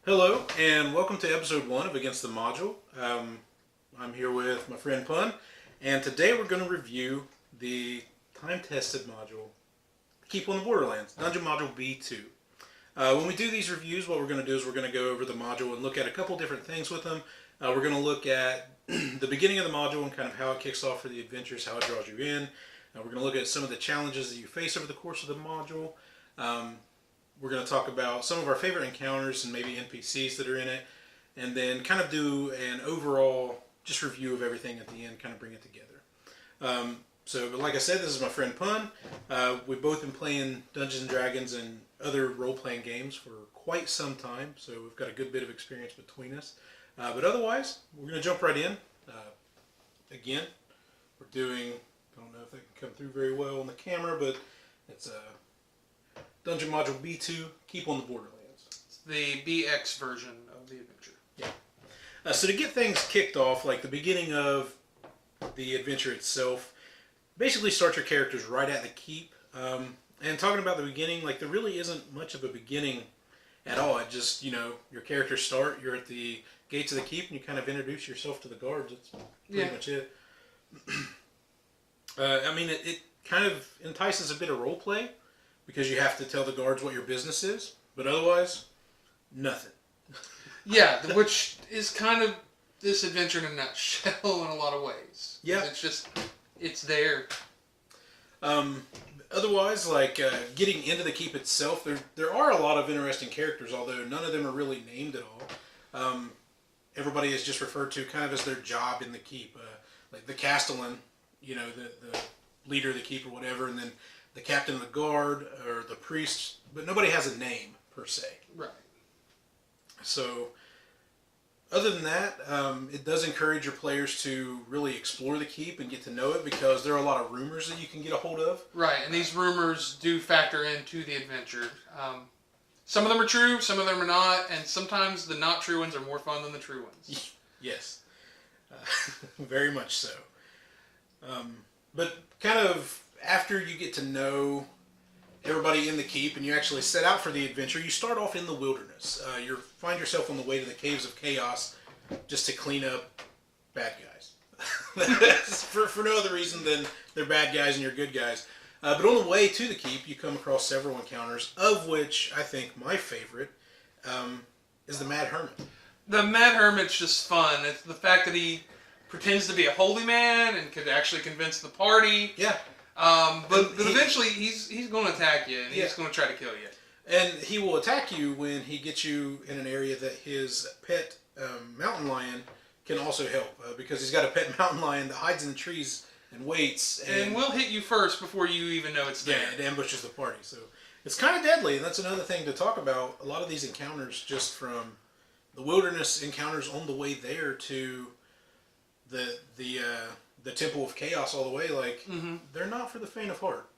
Hello, and welcome to episode 1 of Against the Module. I'm here with my friend Pun, and today we're going to review the time-tested module, Keep on the Borderlands, Dungeon Module B2. When we do these reviews, what we're going to do is we're going to go over the module and look at a couple different things with them. We're going to look at the beginning of the module and kind of how it kicks off for the adventures, how it draws you in. We're going to look at some of the challenges that you face over the course of the module. We're going to talk about some of our favorite encounters and maybe NPCs that are in it, and then kind of do an overall just review of everything at the end, kind of bring it together. But like I said, this is my friend Pun. We've both been playing Dungeons & Dragons and other role-playing games for quite some time, so we've got a good bit of experience between us. But otherwise, we're going to jump right in. Again, we're doing, I don't know if that can come through very well on the camera, but it's Dungeon Module B2, Keep on the Borderlands. It's the BX version of the adventure. Yeah. So to get things kicked off, like the beginning of the adventure itself, basically start your characters right at the keep. And talking about the beginning, like there really isn't much of a beginning at all. It just, your characters start, you're at the gates of the keep, and you kind of introduce yourself to the guards. That's pretty much it. It kind of entices a bit of role play, because you have to tell the guards what your business is, but otherwise, nothing. Yeah, which is kind of this adventure in a nutshell in a lot of ways. Yeah. It's there. Otherwise, getting into the keep itself, there are a lot of interesting characters, although none of them are really named at all. Everybody is just referred to kind of as their job in the keep. Like the Castellan, the leader of the keep or whatever, and then the captain of the guard or the priest, but nobody has a name per se. Right. So, other than that, it does encourage your players to really explore the keep and get to know it, because there are a lot of rumors that you can get a hold of. Right, and these rumors do factor into the adventure. Some of them are true, some of them are not, and sometimes the not true ones are more fun than the true ones. Yes, very much so. But kind of after you get to know everybody in the keep and you actually set out for the adventure, you start off in the wilderness. You find yourself on the way to the Caves of Chaos just to clean up bad guys. for no other reason than they're bad guys and you're good guys. But on the way to the keep, you come across several encounters, of which I think my favorite is the Mad Hermit. The Mad Hermit's just fun. It's the fact that he pretends to be a holy man and could actually convince the party. Yeah. But eventually he's going to attack you, and he's going to try to kill you. And he will attack you when he gets you in an area that his pet mountain lion can also help, because he's got a pet mountain lion that hides in the trees and waits. And will hit you first before you even know it's there. Yeah, it ambushes the party. So it's kind of deadly, and that's another thing to talk about. A lot of these encounters, just from the wilderness encounters on the way there to the Temple of Chaos all the way, they're not for the faint of heart.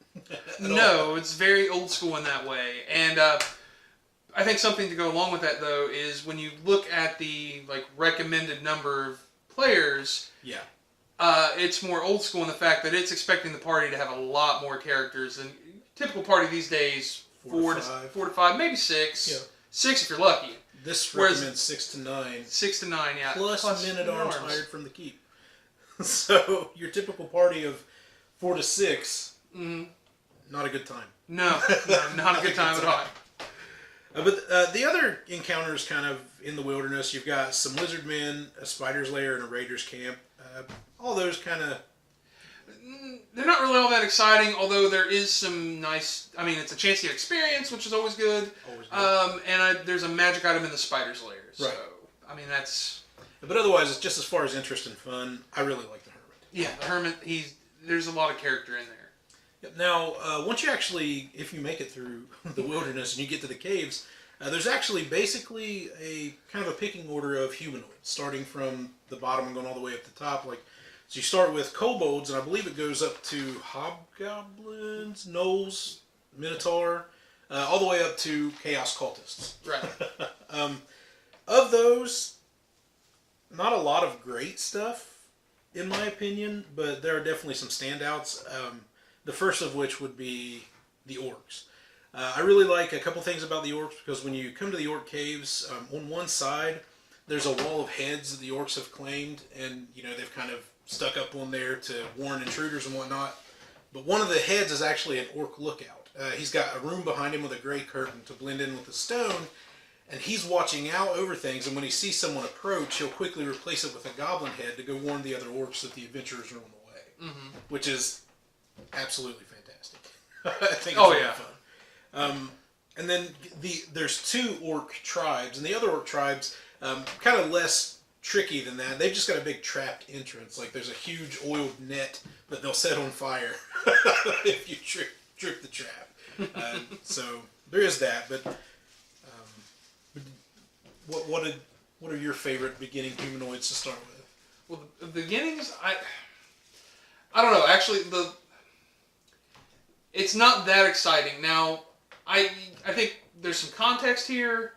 No, it's very old school in that way. And I think something to go along with that, though, is when you look at the recommended number of players, it's more old school in the fact that it's expecting the party to have a lot more characters than typical party these days. Four to five, maybe 6. Yeah. 6 if you're lucky. This recommends 6 to 9. 6 to 9, yeah. Plus men-at-arms hired from the keep. So your typical party of 4 to 6, not a good time. No, not a good time at all. But the other encounters kind of in the wilderness, you've got some lizard men, a spider's lair, and a raider's camp. All those kind of... They're not really all that exciting, although there is some nice... it's a chance to get experience, which is always good. There's a magic item in the spider's lair. So, right. That's... But otherwise, it's just as far as interest and fun, I really like the Hermit. Yeah, the Hermit, there's a lot of character in there. Yep. Now, once you actually, if you make it through the wilderness and you get to the caves, there's actually basically a kind of a picking order of humanoids, starting from the bottom and going all the way up the top. So you start with kobolds, and I believe it goes up to hobgoblins, gnolls, minotaur, all the way up to chaos cultists. Right. Of those, not a lot of great stuff, in my opinion, but there are definitely some standouts. The first of which would be the orcs. I really like a couple things about the orcs because when you come to the orc caves, on one side there's a wall of heads that the orcs have claimed, and they've kind of stuck up on there to warn intruders and whatnot. But one of the heads is actually an orc lookout. He's got a room behind him with a gray curtain to blend in with the stone, and he's watching out over things. And when he sees someone approach, he'll quickly replace it with a goblin head to go warn the other orcs that the adventurers are on the way, which is absolutely fantastic. I think it's really fun. And then there's 2 orc tribes, and the other orc tribes kind of less tricky than that. They've just got a big trapped entrance. Like there's a huge oiled net that they'll set on fire if you trip the trap. So there is that. But what are your favorite beginning humanoids to start with? Well, the beginnings, I don't know. Actually, it's not that exciting. Now, I think there's some context here.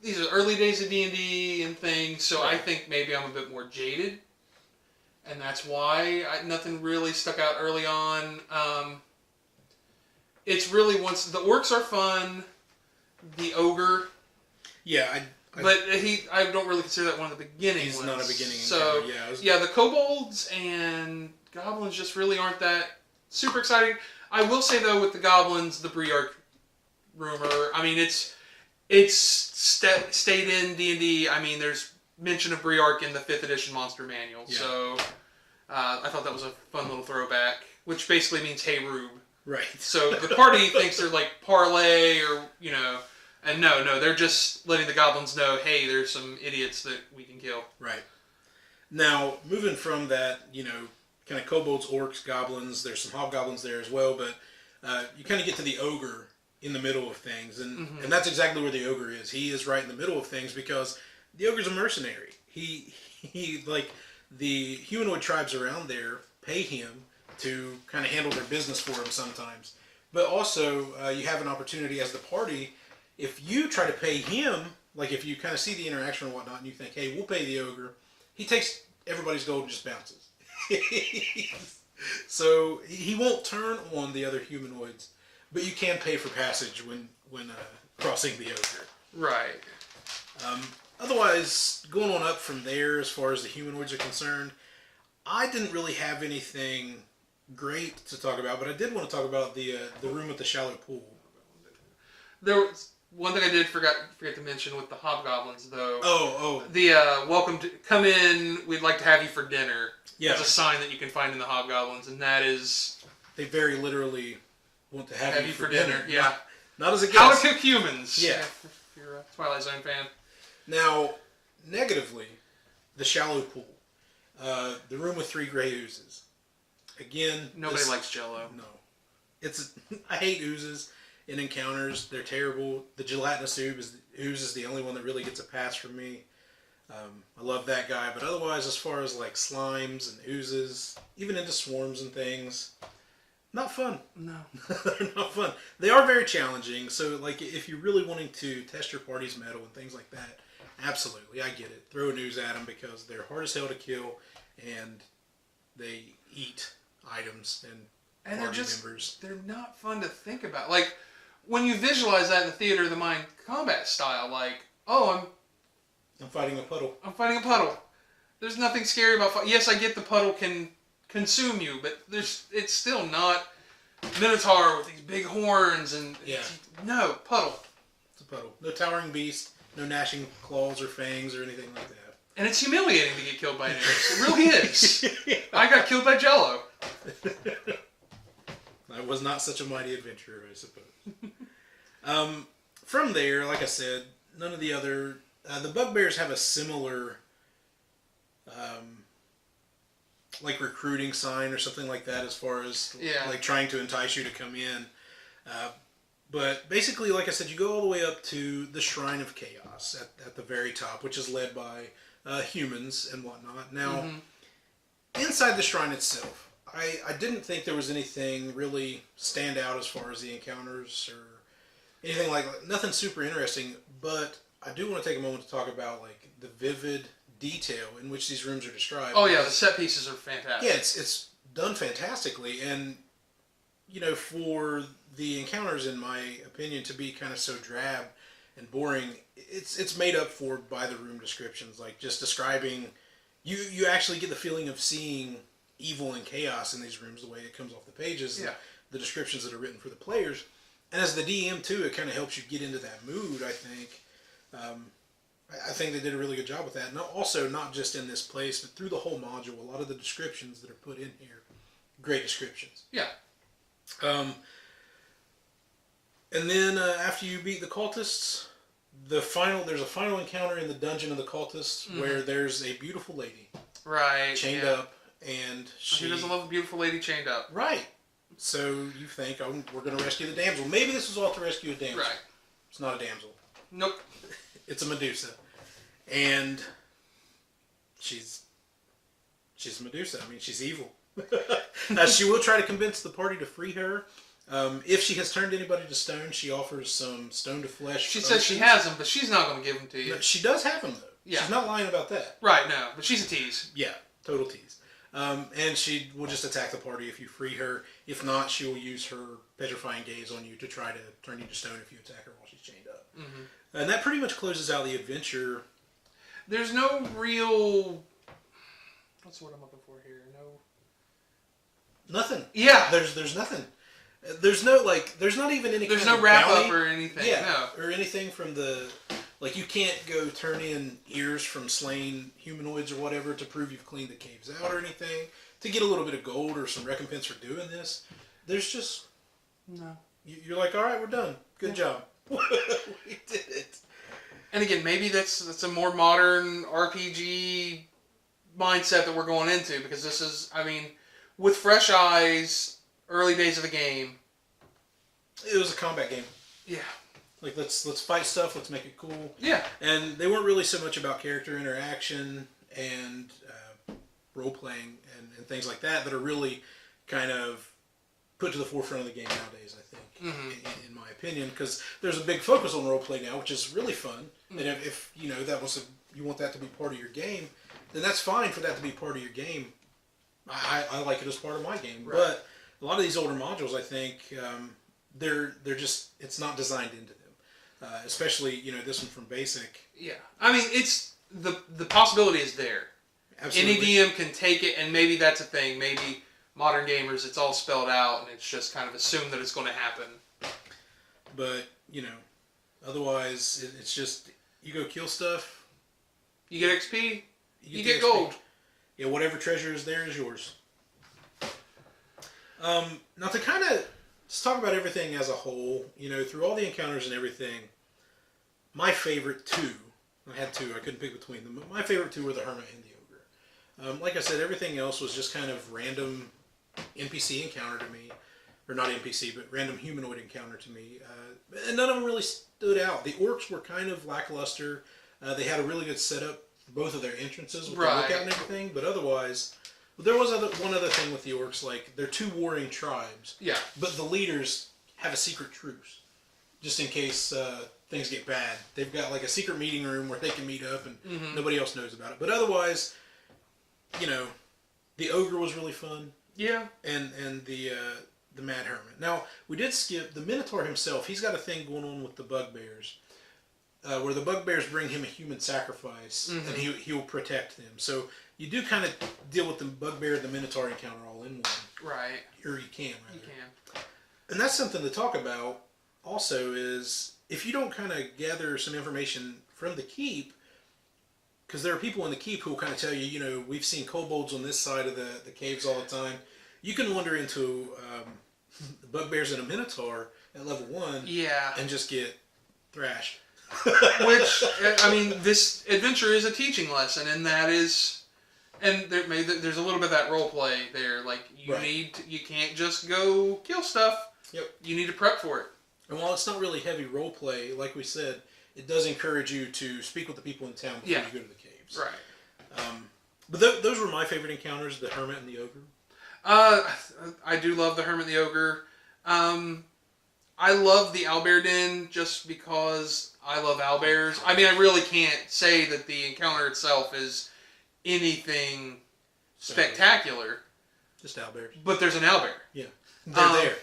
These are early days of D&D and things, so I think maybe I'm a bit more jaded, and that's why nothing really stuck out early on. It's really once the orcs are fun, the ogre. Yeah, but I don't really consider that one of the beginning ones. He's not a beginning. So the kobolds and goblins just really aren't that super exciting. I will say though, with the goblins, the Briarch rumor. I mean, it's stayed in D&D. I mean, there's mention of Briarch in the 5th edition Monster Manual. Yeah. So I thought that was a fun little throwback, which basically means "Hey Rube." Right. So the party thinks they're like parlay or and no, they're just letting the goblins know, hey, there's some idiots that we can kill. Right. Now, moving from that, kind of kobolds, orcs, goblins, there's some hobgoblins there as well, but you kind of get to the ogre in the middle of things, and that's exactly where the ogre is. He is right in the middle of things because the ogre's a mercenary. He like, the humanoid tribes around there pay him to kind of handle their business for him sometimes. But also, you have an opportunity as the party. If you try to pay him, like if you kind of see the interaction and whatnot, and you think, hey, we'll pay the ogre, he takes everybody's gold and just bounces. So he won't turn on the other humanoids, but you can pay for passage when crossing the ogre. Right. Otherwise, going on up from there as far as the humanoids are concerned, I didn't really have anything great to talk about, but I did want to talk about the room with the shallow pool. There was one thing I did forget to mention with the hobgoblins, though. Oh. The welcome to come in. We'd like to have you for dinner. Yeah. That's a sign that you can find in the hobgoblins, and that is they very literally want to have you for dinner. Yeah. Not as a guest. How to Cook Humans. Yeah. If you're a Twilight Zone fan. Now, negatively, the shallow pool, the room with 3 gray oozes. Again, nobody likes Jello. No, I hate oozes in encounters. They're terrible. The gelatinous ooze is the only one that really gets a pass from me. I love that guy, but otherwise, as far as like slimes and oozes, even into swarms and things, not fun. No, they're not fun. They are very challenging. So, like, if you're really wanting to test your party's mettle and things like that, absolutely, I get it. Throw an ooze at them because they're hard as hell to kill, and they eat items and party members. They're not fun to think about. Like, when you visualize that in the theater of the mind combat style, like, oh, I'm fighting a puddle. There's nothing scary about yes, I get the puddle can consume you, but it's still not Minotaur with these big horns and no puddle. It's a puddle. No towering beast, no gnashing claws or fangs or anything like that. And it's humiliating to get killed by an axe. It really is. I got killed by Jello. I was not such a mighty adventurer, I suppose. From there, like I said, none of the other the bugbears have a similar like recruiting sign or something like that, as far as like trying to entice you to come in. But basically, like I said, you go all the way up to the Shrine of Chaos at the very top, which is led by humans and whatnot. Now, inside the shrine itself, I didn't think there was anything really stand out as far as the encounters or anything like that. Nothing super interesting, but I do want to take a moment to talk about like the vivid detail in which these rooms are described. Oh yeah, the set pieces are fantastic. Yeah, it's done fantastically, and for the encounters, in my opinion, to be kind of so drab and boring, it's made up for by the room descriptions. Like, just describing, you actually get the feeling of seeing evil and chaos in these rooms the way it comes off the pages. Yeah. The descriptions that are written for the players. And as the DM, too, it kind of helps you get into that mood, I think. I think they did a really good job with that. And also, not just in this place, but through the whole module, a lot of the descriptions that are put in here, great descriptions. Yeah. And then after you beat the cultists, there's a final encounter in the dungeon of the cultists where there's a beautiful lady. Right. Chained up, and Who doesn't love a beautiful lady chained up? Right. So you think, oh, we're going to rescue the damsel. Maybe this was all to rescue a damsel. Right. It's not a damsel. Nope. It's a Medusa. And she's Medusa. I mean, she's evil. She will try to convince the party to free her. If she has turned anybody to stone, she offers some stone to flesh. She says she has them, but she's not going to give them to you. No, she does have them, though. Yeah. She's not lying about that. Right, no. But she's a tease. Yeah, total tease. And she will just attack the party if you free her. If not, she will use her petrifying gaze on you to try to turn you to stone if you attack her while she's chained up. Mm-hmm. And that pretty much closes out the adventure. There's no real... What's what I'm looking for here? Nothing. Yeah. There's nothing. There's no, there's not even any There's kind no of wrap bounty. up or anything. Yeah, No. or anything from the... Like, you can't go turn in ears from slain humanoids or whatever to prove you've cleaned the caves out or anything. To get a little bit of gold or some recompense for doing this. There's just... No. You're like, all right, we're done. Good job. We did it. And again, maybe that's a more modern RPG mindset that we're going into, because this is, I mean, with fresh eyes, early days of the game. It was a combat game. Yeah. Like, let's fight stuff, let's make it cool. Yeah. And they weren't really so much about character interaction and role-playing and things like that are really kind of put to the forefront of the game nowadays, I think, in my opinion, because there's a big focus on role-play now, which is really fun. And if you know, you want that to be part of your game, then that's fine for that to be part of your game. I like it as part of my game. Right. But a lot of these older modules, I think, they're just, it's not designed into them. Especially, you know, this one from Basic. Yeah. I mean, it's, the possibility is there. Absolutely. Any DM can take it, and maybe that's a thing. Maybe modern gamers, it's all spelled out, and it's just kind of assumed that it's going to happen. But, you know, otherwise, it's just, you go kill stuff. You get XP, you get XP. gold. Yeah, whatever treasure is there is yours. Now, to kind of just talk about everything as a whole, you know, through all the encounters and everything, my favorite two, I had two, I couldn't pick between them, but my favorite two were the Hermit and the Ogre. Like I said, everything else was just kind of random NPC encounter to me. Or not NPC, but random humanoid encounter to me. And none of them really stood out. The orcs were kind of lackluster. They had a really good setup for both of their entrances with the lookout and everything, but otherwise... There was one other thing with the orcs, like, they're two warring tribes. Yeah. But the leaders have a secret truce, just in case things get bad. They've got, like, a secret meeting room where they can meet up and nobody else knows about it. But otherwise, you know, the ogre was really fun. Yeah. And the Mad Hermit. Now, we did skip the Minotaur himself. He's got a thing going on with the bugbears, where the bugbears bring him a human sacrifice, and he will protect them. So you do kind of deal with the bugbear and the Minotaur encounter all in one. Right. Or you can, rather. You can. And that's something to talk about also is, if you don't kind of gather some information from the keep, because there are people in the keep who will kind of tell you, you know, we've seen kobolds on this side of the caves all the time. You can wander into the bugbears and a Minotaur at level 1 and just get thrashed. Which, I mean, this adventure is a teaching lesson, and that is... And there's a little bit of that role play there. Like, you can't just go kill stuff. Yep. You need to prep for it. And while it's not really heavy role play, like we said, it does encourage you to speak with the people in town before you go to the caves. Right. But those were my favorite encounters, the Hermit and the Ogre. I do love the Hermit and the Ogre. I love the owlbear den just because I love owlbears. I mean, I really can't say that the encounter itself is anything spectacular. Just owlbears. But there's an owlbear. Yeah. They're there.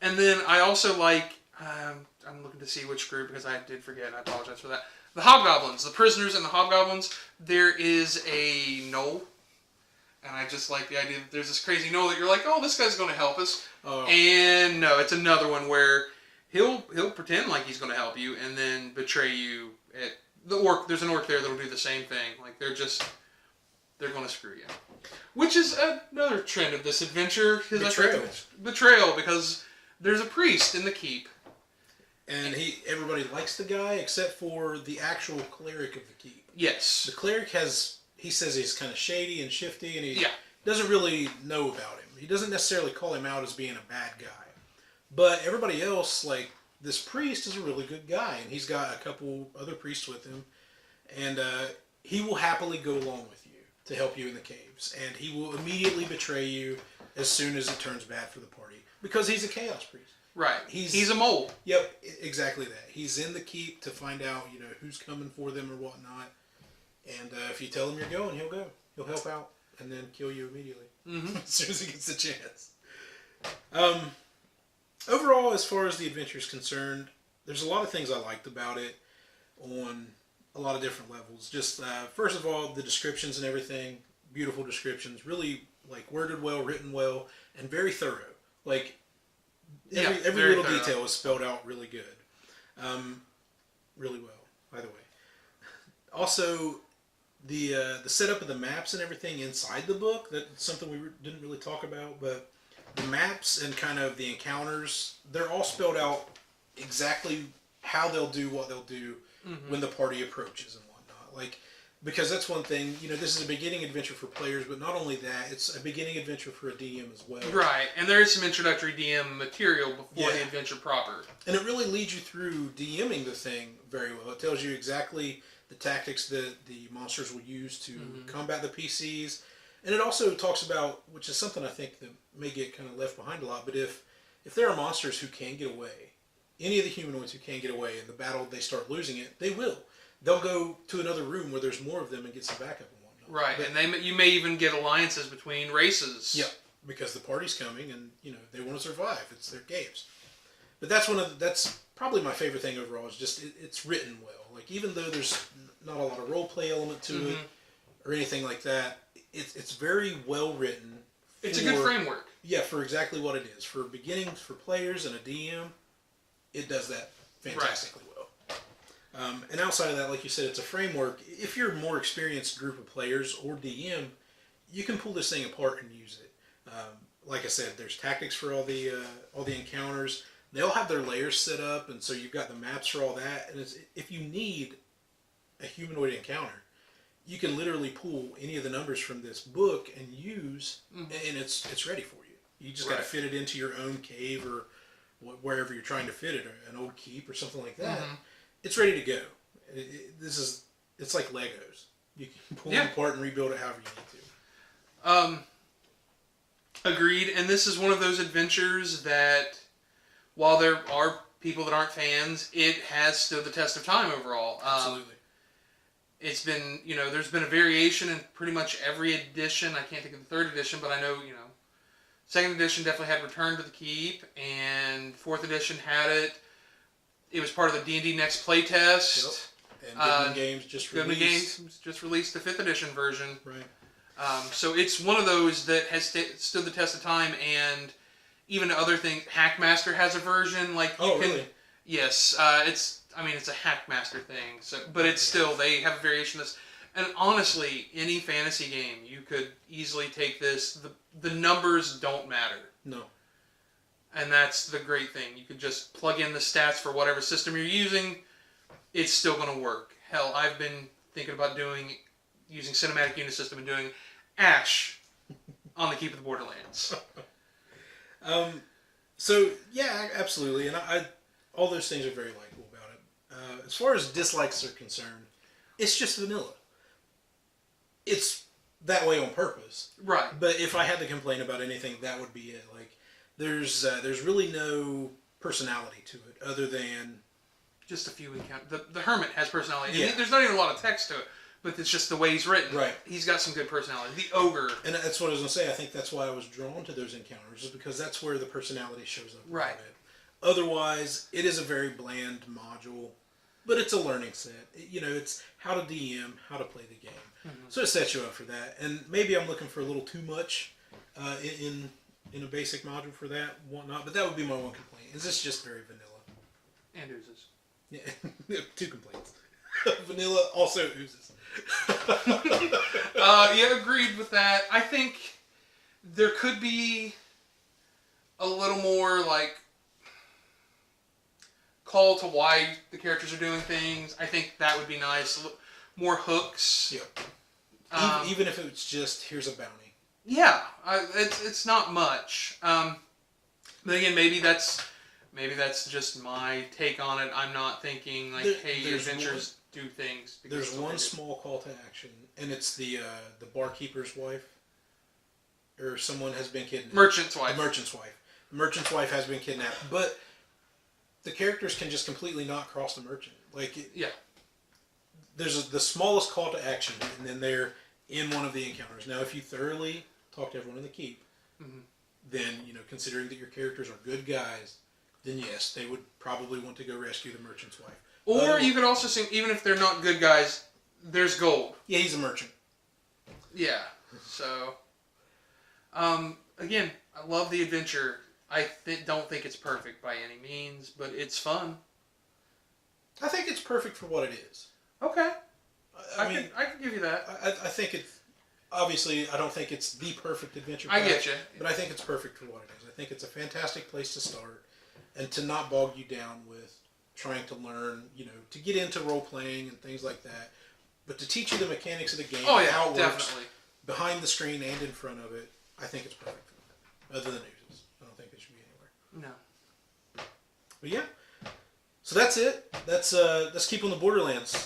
And then I also like, I'm looking to see which group because I did forget. I apologize for that. The Hobgoblins, the prisoners and the Hobgoblins. There is a gnoll, and I just like the idea that there's this crazy gnoll that you're like, oh, this guy's going to help us. Oh. And no, it's another one where he'll pretend like he's going to help you and then betray you. At the orc, there's an orc there that'll do the same thing. Like they're going to screw you. Which is another trend of this adventure. Betrayal, because there's a priest in the keep. And everybody likes the guy except for the actual cleric of the keep. Yes. The cleric he says he's kind of shady and shifty, and he doesn't really know about him. He doesn't necessarily call him out as being a bad guy. But everybody else, like this priest, is a really good guy, and he's got a couple other priests with him, and he will happily go along with you to help you in the caves, and he will immediately betray you as soon as it turns bad for the party, because he's a chaos priest. Right. He's a mole. Yep, exactly that. He's in the keep to find out, who's coming for them or whatnot. And if you tell him you're going, he'll go. He'll help out and then kill you immediately as soon as he gets the chance. Overall, as far as the adventure is concerned, there's a lot of things I liked about it on a lot of different levels. Just first of all, the descriptions and everything, beautiful descriptions, really like worded well, written well, and very thorough. Like every little detail is spelled out really good, really well. By the way, also the setup of the maps and everything inside the book, that's something we didn't really talk about, but the maps and kind of the encounters, they're all spelled out exactly how they'll do what they'll do when the party approaches and whatnot. Like, because that's one thing, this is a beginning adventure for players, but not only that, it's a beginning adventure for a DM as well. Right, and there is some introductory DM material before the adventure proper. And it really leads you through DMing the thing very well. It tells you exactly the tactics that the monsters will use to combat the PCs. And it also talks about, which is something I think that may get kind of left behind a lot, but if there are monsters who can get away, any of the humanoids who can get away in the battle, they start losing it, they will. They'll go to another room where there's more of them and get some backup and whatnot. Right, but, and you may even get alliances between races. Yeah, because the party's coming and they want to survive. It's their caves. But that's probably my favorite thing overall. Is just it's written well. Like even though there's not a lot of role play element to it or anything like that, it's very well written. It's a good framework. Yeah, for exactly what it is. For beginnings, for players and a DM, it does that fantastically well. And outside of that, like you said, it's a framework. If you're a more experienced group of players or DM, you can pull this thing apart and use it. Like I said, there's tactics for all the encounters. They all have their layers set up, and so you've got the maps for all that. And if you need a humanoid encounter, you can literally pull any of the numbers from this book and use, and it's ready for you. You just got to fit it into your own cave or wherever you're trying to fit it, or an old keep or something like that. It's ready to go. It's like Legos. You can pull it apart and rebuild it however you need to. Agreed. And this is one of those adventures that, while there are people that aren't fans, it has stood the test of time overall. Absolutely. It's been, there's been a variation in pretty much every edition. I can't think of the third edition, but I know, second edition definitely had Return to the Keep, and fourth edition had it. It was part of the D&D Next playtest. Yep. And Goodman Games just released. Goodman Games just released the 5th edition version. Right. So it's one of those that has stood the test of time, and even other things. Hackmaster has a version. Really? Yes. It's a Hackmaster thing. So, but it's still, they have a variation of this. And honestly, any fantasy game, you could easily take this. The numbers don't matter. No. And that's the great thing. You could just plug in the stats for whatever system you're using. It's still going to work. Hell, I've been thinking about using Cinematic Unit System and doing Ash on the Keep of the Borderlands. So, yeah, absolutely. And all those things are very likable about it. As far as dislikes are concerned, it's just vanilla. It's that way on purpose. Right. But if I had to complain about anything, that would be it. Like, there's really no personality to it other than just a few encounters. The Hermit has personality. Yeah. There's not even a lot of text to it, but it's just the way he's written. Right. He's got some good personality. The Ogre. And that's what I was going to say. I think that's why I was drawn to those encounters, is because that's where the personality shows up. Right. Otherwise, it is a very bland module, but it's a learning set. It's how to DM, how to play the game. Mm-hmm. So it sets you up for that. And maybe I'm looking for a little too much in a basic module for that, whatnot. But that would be my one complaint. Is this just very vanilla? And oozes. Yeah, 2 complaints. Vanilla also oozes. Yeah, agreed with that. I think there could be a little more like call to why the characters are doing things. I think that would be nice. More hooks. Yeah. Even if it's just here's a bounty. Yeah, it's not much. But again, maybe that's just my take on it. I'm not thinking like, hey, adventures do things. There's one small call to action, and it's the barkeeper's wife, or someone has been kidnapped. Merchant's wife. The merchant's wife. The merchant's wife has been kidnapped, but the characters can just completely not cross the merchant. There's the smallest call to action, and then they're in one of the encounters. Now, if you thoroughly talk to everyone in the keep, mm-hmm. then considering that your characters are good guys, then yes, they would probably want to go rescue the merchant's wife. Or you could also say, even if they're not good guys, there's gold. Yeah, he's a merchant. Yeah. So, again, I love the adventure. I don't think it's perfect by any means, but it's fun. I think it's perfect for what it is. Okay. I can give you that. I think it's... Obviously, I don't think it's the perfect adventure pack. I get you. But I think it's perfect for what it is. I think it's a fantastic place to start. And to not bog you down with trying to learn, to get into role-playing and things like that. But to teach you the mechanics of the game, how it works, behind the screen and in front of it, I think it's perfect for that. Other than oozes. I don't think it should be anywhere. No. But yeah. So that's it. Let's keep on the Borderlands.